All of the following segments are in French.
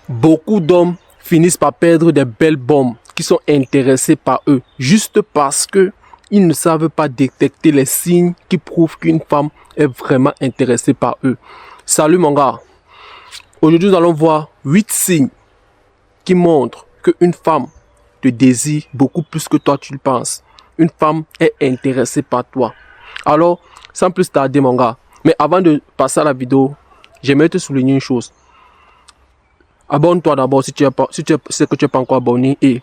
Beaucoup d'hommes finissent par perdre des belles bombes qui sont intéressés par eux, juste parce que ils ne savent pas détecter les signes qui prouvent qu'une femme est vraiment intéressée par eux. Salut mon gars. Aujourd'hui, nous allons voir 8 signes qui montrent qu'une femme te désire beaucoup plus que toi tu le penses. Une femme est intéressée par toi. Alors, sans plus tarder mon gars, mais avant de passer à la vidéo, j'aimerais te souligner une chose. Abonne-toi d'abord si tu sais que tu n'es pas encore abonné et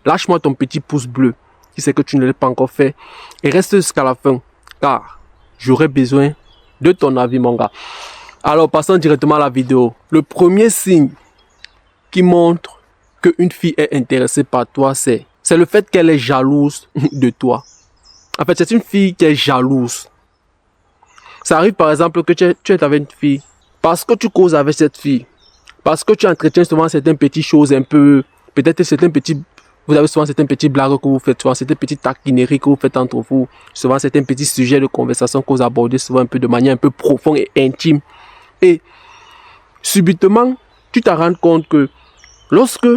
lâche-moi ton petit pouce bleu si c'est que tu ne l'as pas encore fait et reste jusqu'à la fin car j'aurai besoin de ton avis mon gars. Alors passons directement à la vidéo. Le premier signe qui montre qu'une fille est intéressée par toi c'est le fait qu'elle est jalouse de toi. En fait c'est une fille qui est jalouse. Ça arrive par exemple que tu es avec une fille parce que tu causes avec cette fille. Parce que tu entretiens souvent certaines petites choses un peu, peut-être certains petits, vous avez souvent certaines petites blagues que vous faites, souvent certaines petites taquineries que vous faites entre vous, souvent certains petits sujets de conversation que vous abordez souvent un peu de manière un peu profonde et intime. Et subitement, tu te rends compte que lorsque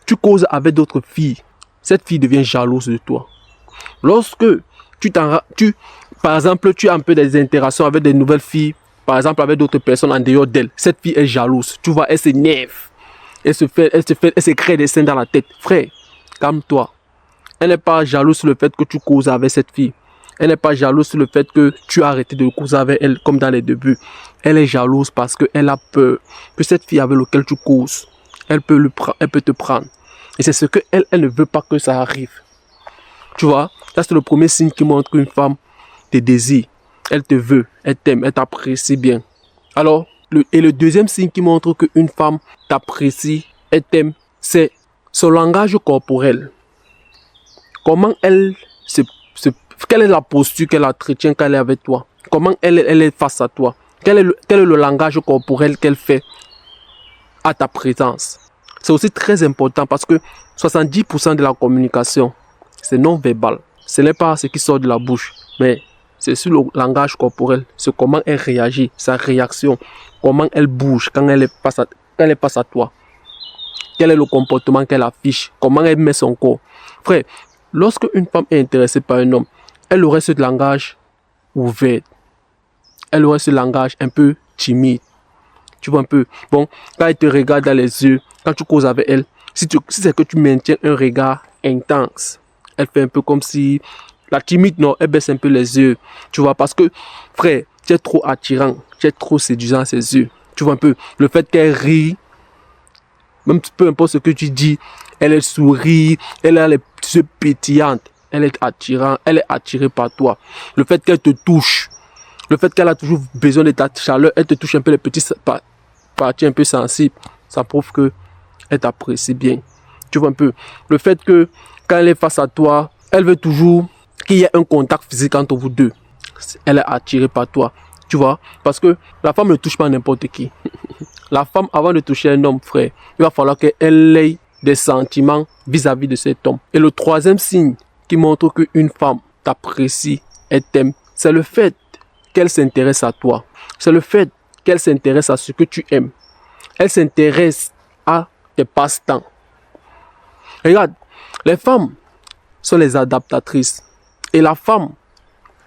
tu causes avec d'autres filles, cette fille devient jalouse de toi. Lorsque par exemple, tu as un peu des interactions avec des nouvelles filles, par exemple avec d'autres personnes en dehors d'elle, cette fille est jalouse. Tu vois, elle s'énerve. Elle se crée des scènes dans la tête. Frère, calme-toi. Elle n'est pas jalouse sur le fait que tu causes avec cette fille. Elle n'est pas jalouse sur le fait que tu as arrêté de causer avec elle comme dans les débuts. Elle est jalouse parce qu'elle a peur que cette fille avec laquelle tu causes, elle peut te prendre. Et c'est ce qu'elle ne veut pas que ça arrive. Tu vois, ça c'est le premier signe qui montre qu'une femme te désire. Elle te veut, elle t'aime, elle t'apprécie bien. Alors, le deuxième signe qui montre qu'une femme t'apprécie, elle t'aime, c'est son langage corporel. Comment quelle est la posture qu'elle entretient quand elle est avec toi? Comment elle est face à toi? Quel est le langage corporel qu'elle fait à ta présence? C'est aussi très important parce que 70% de la communication, c'est non verbal. Ce n'est pas ce qui sort de la bouche, mais c'est sur le langage corporel, c'est comment elle réagit, sa réaction, comment elle bouge quand elle est face à toi. Quel est le comportement qu'elle affiche, comment elle met son corps. Frère, lorsque une femme est intéressée par un homme, elle aurait ce langage ouvert. Elle aurait ce langage un peu timide. Tu vois un peu. Bon, quand elle te regarde dans les yeux, quand tu causes avec elle, si c'est que tu maintiens un regard intense, elle fait un peu comme si... La timide, non, elle baisse un peu les yeux. Tu vois, parce que, frère, tu es trop attirant, tu es trop séduisant à ses yeux. Tu vois un peu, le fait qu'elle rit, même peu importe ce que tu dis, elle sourit, elle a les yeux pétillantes, elle est attirée par toi. Le fait qu'elle te touche, le fait qu'elle a toujours besoin de ta chaleur, elle te touche un peu les petites parties un peu sensibles, ça prouve qu'elle t'apprécie bien. Tu vois un peu, le fait que quand elle est face à toi, elle veut toujours qu'il y ait un contact physique entre vous deux. Elle est attirée par toi. Tu vois, parce que la femme ne touche pas n'importe qui. La femme, avant de toucher un homme, frère, il va falloir qu'elle ait des sentiments vis-à-vis de cet homme. Et le troisième signe qui montre qu'une femme t'apprécie et t'aime, c'est le fait qu'elle s'intéresse à toi. C'est le fait qu'elle s'intéresse à ce que tu aimes. Elle s'intéresse à tes passe-temps. Regarde, les femmes sont les adaptatrices. Et la femme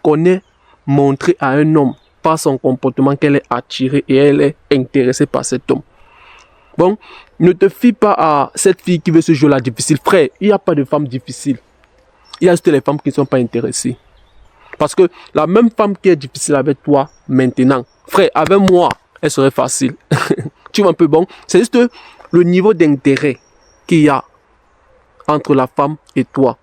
connaît montrer à un homme par son comportement qu'elle est attirée et elle est intéressée par cet homme. Bon, ne te fie pas à cette fille qui veut se jouer la difficile. Frère, il n'y a pas de femme difficile. Il y a juste les femmes qui ne sont pas intéressées. Parce que la même femme qui est difficile avec toi maintenant, frère, avec moi, elle serait facile. Tu vois un peu bon? C'est juste le niveau d'intérêt qu'il y a entre la femme et toi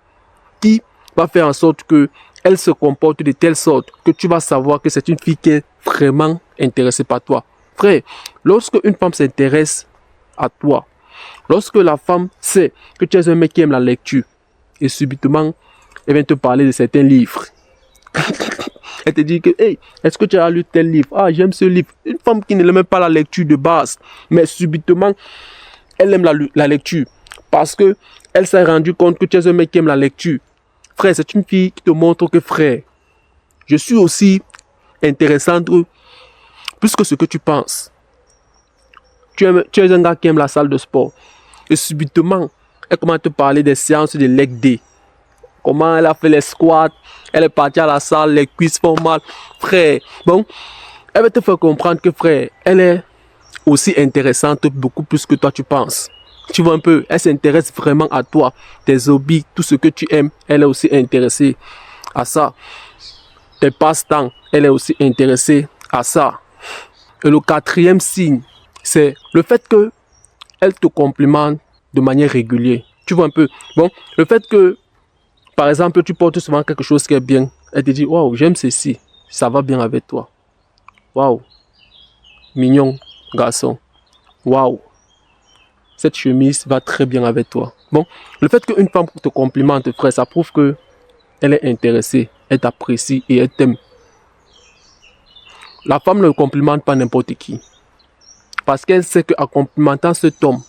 qui va faire en sorte qu'elle se comporte de telle sorte que tu vas savoir que c'est une fille qui est vraiment intéressée par toi. Frère, lorsque une femme s'intéresse à toi, lorsque la femme sait que tu es un mec qui aime la lecture, et subitement, elle vient te parler de certains livres. Elle te dit que, hey, est-ce que tu as lu tel livre? Ah, j'aime ce livre. Une femme qui n'aime même pas la lecture de base, mais subitement, elle aime la lecture. Parce que elle s'est rendue compte que tu es un mec qui aime la lecture. Frère, c'est une fille qui te montre que, frère, je suis aussi intéressante plus que ce que tu penses. tu es un gars qui aime la salle de sport. Et subitement, elle commence à te parler des séances de leg day. Comment elle a fait les squats, elle est partie à la salle, les cuisses font mal. Frère, bon, elle va te faire comprendre que frère, elle est aussi intéressante beaucoup plus que toi tu penses. Tu vois un peu, elle s'intéresse vraiment à toi, tes hobbies, tout ce que tu aimes, elle est aussi intéressée à ça. Tes passe-temps, elle est aussi intéressée à ça. Et le quatrième signe, c'est le fait que elle te complimente de manière régulière. Tu vois un peu, bon, le fait que, par exemple, tu portes souvent quelque chose qui est bien, elle te dit, waouh, j'aime ceci, ça va bien avec toi. Waouh, mignon garçon. Waouh, cette chemise va très bien avec toi. Bon, le fait qu'une femme te complimente, frère, ça prouve que elle est intéressée, elle t'apprécie et elle t'aime. La femme ne complimente pas n'importe qui. Parce qu'elle sait qu'en complimentant cet homme,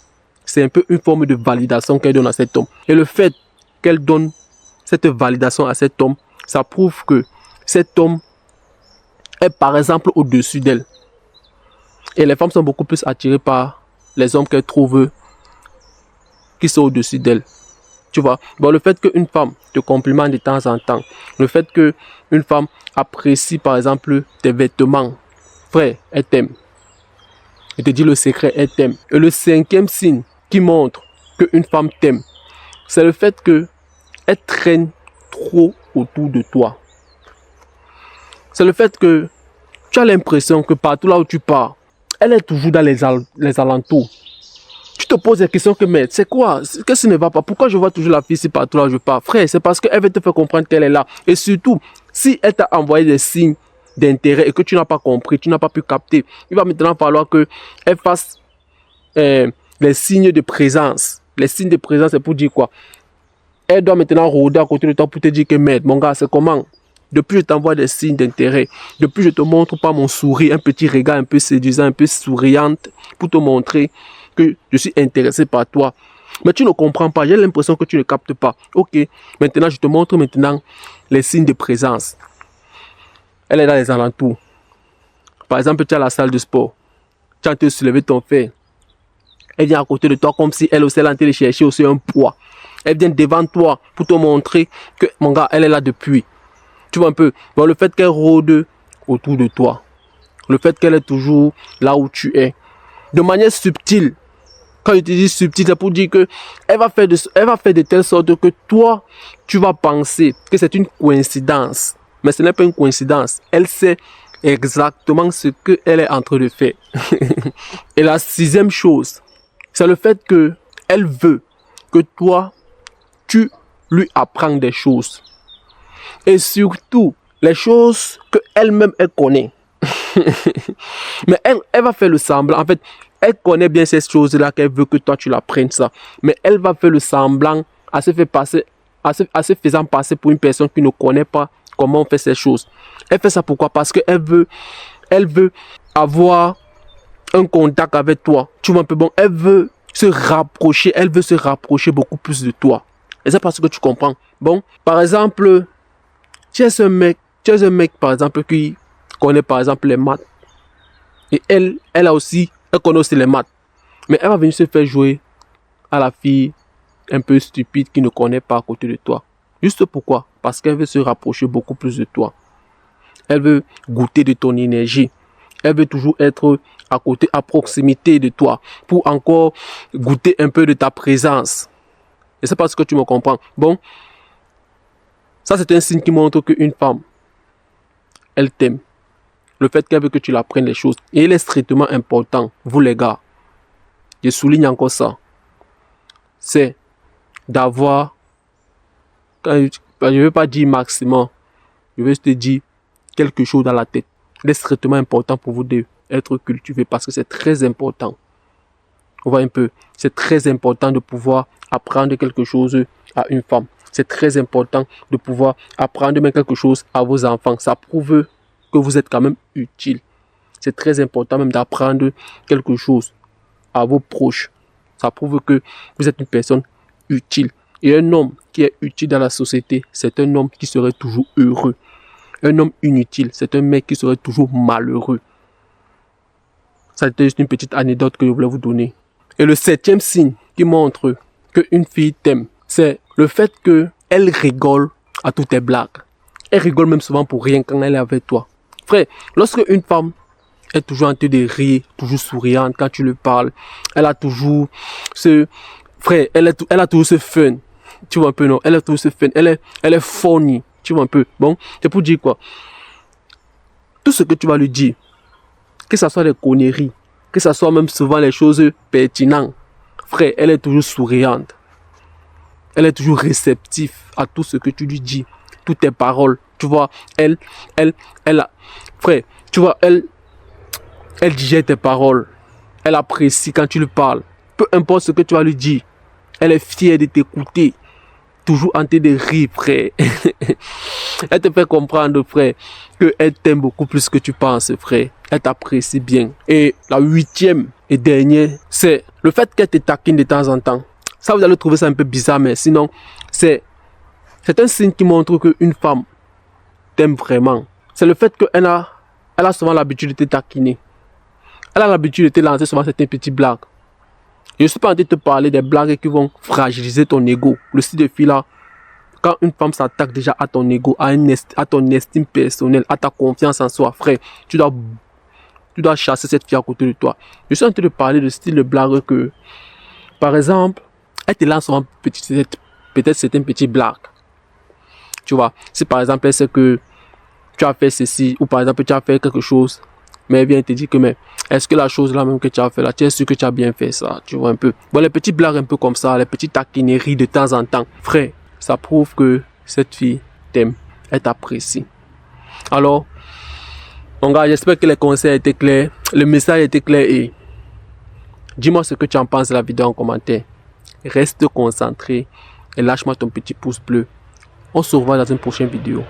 c'est un peu une forme de validation qu'elle donne à cet homme. Et le fait qu'elle donne cette validation à cet homme, ça prouve que cet homme est par exemple au-dessus d'elle. Et les femmes sont beaucoup plus attirées par les hommes qu'elles trouvent qui sont au-dessus d'elle. Tu vois, bon, le fait qu'une femme te complimente de temps en temps, le fait qu'une femme apprécie par exemple tes vêtements, frère, elle t'aime. Je te dis le secret, elle t'aime. Et le cinquième signe qui montre qu'une femme t'aime, c'est le fait qu'elle traîne trop autour de toi. C'est le fait que tu as l'impression que partout là où tu pars, elle est toujours dans les alentours. Tu te poses la question que, mais c'est quoi? Qu'est-ce qui ne va pas? Pourquoi je vois toujours la fille si partout là où je pars? Frère, c'est parce qu'elle veut te faire comprendre qu'elle est là. Et surtout, si elle t'a envoyé des signes d'intérêt et que tu n'as pas compris, tu n'as pas pu capter, il va maintenant falloir qu'elle fasse les signes de présence. Les signes de présence, c'est pour dire quoi? Elle doit maintenant rôder à côté de toi pour te dire que, merde, mon gars, c'est comment? Depuis je t'envoie des signes d'intérêt, depuis je te montre par mon sourire, un petit regard un peu séduisant, un peu souriante, pour te montrer que je suis intéressé par toi. Mais tu ne comprends pas, j'ai l'impression que tu ne captes pas. Ok, maintenant je te montre maintenant les signes de présence. Elle est dans les alentours. Par exemple, tu es à la salle de sport. Tu as te soulevé ton fer. Elle vient à côté de toi comme si elle aussi elle est en train de chercher aussi un poids. Elle vient devant toi pour te montrer que mon gars, elle est là depuis. Tu vois un peu, bon, le fait qu'elle rôde autour de toi, le fait qu'elle est toujours là où tu es, de manière subtile. Quand je te dis subtile, c'est pour dire que elle va faire de telle sorte que toi, tu vas penser que c'est une coïncidence. Mais ce n'est pas une coïncidence. Elle sait exactement ce qu'elle est en train de faire. Et la sixième chose, c'est le fait que elle veut que toi, tu lui apprennes des choses. Et surtout, les choses qu'elle-même, elle connaît. Mais elle va faire le semblant. En fait, elle connaît bien ces choses-là qu'elle veut que toi, tu l'apprennes ça. Mais elle va faire le semblant à se faisant passer pour une personne qui ne connaît pas comment on fait ces choses. Elle fait ça pourquoi? Parce qu'elle veut avoir un contact avec toi. Tu vois un peu, bon, elle veut se rapprocher beaucoup plus de toi. Et c'est parce que tu comprends. Bon, par exemple, tu es un mec, par exemple, qui connaît, par exemple, les maths. Et elle connaît aussi les maths. Mais elle va venir se faire jouer à la fille un peu stupide qui ne connaît pas à côté de toi. Juste pourquoi? Parce qu'elle veut se rapprocher beaucoup plus de toi. Elle veut goûter de ton énergie. Elle veut toujours être à côté, à proximité de toi, pour encore goûter un peu de ta présence. Et c'est parce que tu me comprends. Bon, ça c'est un signe qui montre qu'une femme, elle t'aime. Le fait qu'elle veut que tu l'apprennes les choses. Et il est strictement important, vous les gars, je souligne encore ça, c'est d'avoir, je ne veux pas dire maximum, je veux te dire quelque chose dans la tête. Il est strictement important pour vous d'être cultivé parce que c'est très important. On voit un peu, c'est très important de pouvoir apprendre quelque chose à une femme. C'est très important de pouvoir apprendre même quelque chose à vos enfants. Ça prouve que vous êtes quand même utile. C'est très important même d'apprendre quelque chose à vos proches. Ça prouve que vous êtes une personne utile. Et un homme qui est utile dans la société, c'est un homme qui serait toujours heureux. Un homme inutile, c'est un mec qui serait toujours malheureux. c'était juste une petite anecdote que je voulais vous donner. Et le 7e signe qui montre qu'une fille t'aime, c'est le fait qu'elle rigole à toutes tes blagues. Elle rigole même souvent pour rien quand elle est avec toi. Frère, lorsque une femme est toujours en train de rire, toujours souriante quand tu lui parles, elle a toujours ce... Frère, elle a toujours ce fun. Tu vois un peu, non? Elle a toujours ce fun. Elle est funny. Tu vois un peu. Bon, c'est pour dire quoi? Tout ce que tu vas lui dire, que ce soit des conneries, que ce soit même souvent les choses pertinentes, frère, elle est toujours souriante. Elle est toujours réceptive à tout ce que tu lui dis, toutes tes paroles. Tu vois, frère, tu vois, elle digère tes paroles. Elle apprécie quand tu lui parles. Peu importe ce que tu vas lui dire, elle est fière de t'écouter. Toujours en train de rire, frère. Elle te fait comprendre, frère, qu'elle t'aime beaucoup plus que tu penses, frère. Elle t'apprécie bien. Et la 8e et dernière, c'est le fait qu'elle te taquine de temps en temps. Ça, vous allez trouver ça un peu bizarre, mais sinon, c'est un signe qui montre qu'une femme t'aime vraiment. C'est le fait qu'elle a souvent l'habitude de te taquiner. Elle a l'habitude de te lancer souvent certaines petites blagues. Je ne suis pas en train de te parler des blagues qui vont fragiliser ton ego. Le style de fille là, quand une femme s'attaque déjà à ton ego, à ton estime personnelle, à ta confiance en soi, frère, tu dois chasser cette fille à côté de toi. Je suis en train de parler de style de blague que, par exemple, elle te lance souvent peut-être certaines petites blagues. Tu vois, si par exemple elle sait que tu as fait ceci, ou par exemple tu as fait quelque chose, mais elle vient te dire que, mais est-ce que la chose là même que tu as fait là, tu es sûr que tu as bien fait ça, tu vois un peu. Bon, les petites blagues un peu comme ça, les petites taquineries de temps en temps, frère, ça prouve que cette fille t'aime, elle t'apprécie. Alors, mon gars, j'espère que les conseils étaient clairs, le message était clair et dis-moi ce que tu en penses de la vidéo en commentaire. Reste concentré et lâche-moi ton petit pouce bleu. On se revoit dans une prochaine vidéo.